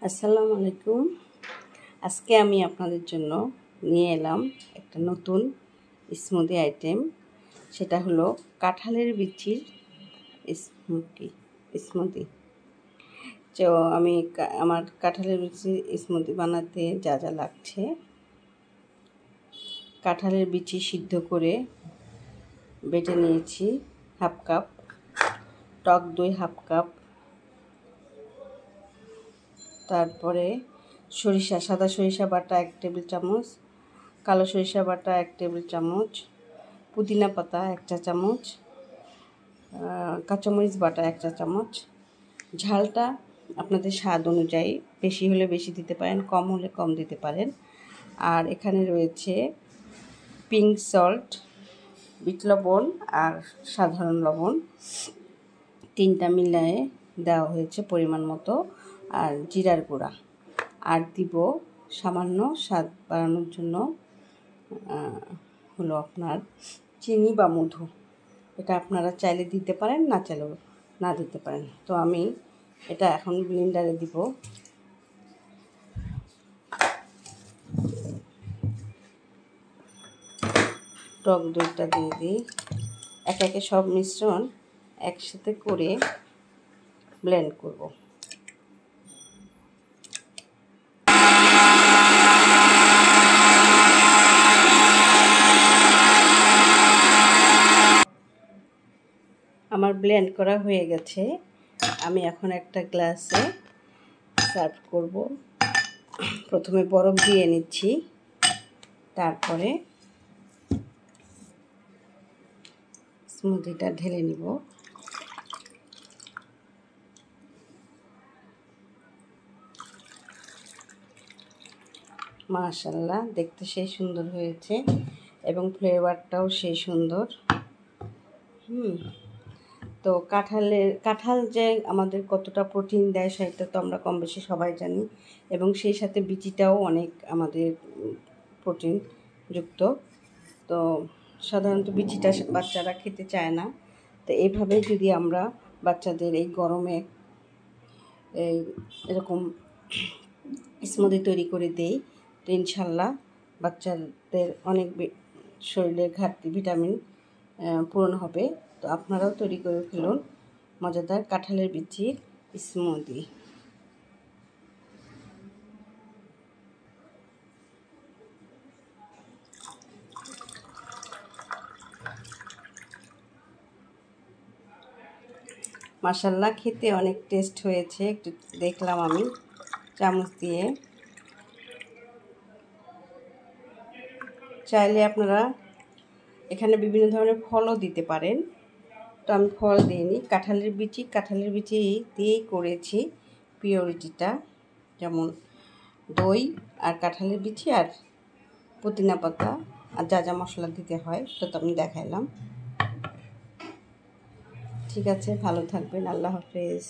আসসালামু আলাইকুম। আজকে আমি আপনাদের জন্য নিয়ে এলাম একটা নতুন স্মুদি আইটেম। সেটা হলো কাঁঠালের বিচির স্মুদি। তো আমি আমার কাঁঠালের বিচির স্মুদি বানাতে যা যা লাগছে: কাঁঠালের বিচি সিদ্ধ করে বেটে নিয়েছি হাফ কাপ, টক দই হাফ কাপ, তারপরে সাদা সরিষা বাটা 1 টেবিল চামচ, কালো সরিষা বাটা 1 টেবিল চামচ, পুদিনা পাতা 1 চা চামচ, কাঁচামরিচ বাটা 1 চা চামচ। ঝালটা আপনাদের স্বাদ অনুযায়ী, বেশি হলে বেশি দিতে পারেন, কম হলে কম দিতে পারেন। আর এখানে রয়েছে পিঙ্ক সল্ট, বিট লবণ আর সাধারণ লবণ, 3টা মিলিয়ে দেওয়া হয়েছে পরিমাণ মতো। আর জিরার গুঁড়া, আর দিব সামান্য স্বাদ বাড়ানোর জন্য হলো আপনার চিনি বা মধু। এটা আপনারা চাইলে দিতে পারেন, না চাইলেও না দিতে পারেন। তো আমি এটা এখন ব্লেন্ডারে দিব। টক দইটা দিয়ে দিই। একে একে সব মিশ্রণ একসাথে করে ব্লেন্ড করব। আমার ব্লেন্ড করা হয়ে গেছে। আমি এখন একটা গ্লাসে সার্ভ করব। প্রথমে বরফ দিয়ে নিচ্ছি, তারপরে স্মুদিটা ঢেলে নিব। মাশাআল্লাহ, দেখতে সেই সুন্দর হয়েছে এবং ফ্লেভারটাও সেই সুন্দর। তো কাঁঠাল যে আমাদের কতটা প্রোটিন দেয় সেটা তো আমরা কম বেশি সবাই জানি, এবং সেই সাথে বিচিটাও অনেক আমাদের প্রোটিন যুক্ত। তো সাধারণত বিচিটা বাচ্চারা খেতে চায় না। তো এইভাবে যদি আমরা বাচ্চাদের এই গরমে এরকম স্মুদি তৈরি করে দেই, তো ইনশাল্লাহ বাচ্চাদের অনেক শরীরের ঘাটতি ভিটামিন পূরণ হবে। তো আপনারাও তৈরি করে ফেলুন মজাদার কাঁঠালের বিচির স্মুদি। মাশাআল্লাহ, খেতে অনেক টেস্ট হয়েছে। একটু দেখলাম আমি চামচ দিয়ে। চাইলে আপনারা এখানে বিভিন্ন ধরনের ফলও দিতে পারেন। তো আমি ফল দিইনি, কাঁঠালের বিচি দিয়েই করেছি পিওরিটিটা, যেমন দই আর কাঁঠালের বিচি আর পুদিনা পাতা আর যা যা মশলা দিতে হয় তো আমি দেখাইলাম। ঠিক আছে, ভালো থাকবেন। আল্লাহ হাফেজ।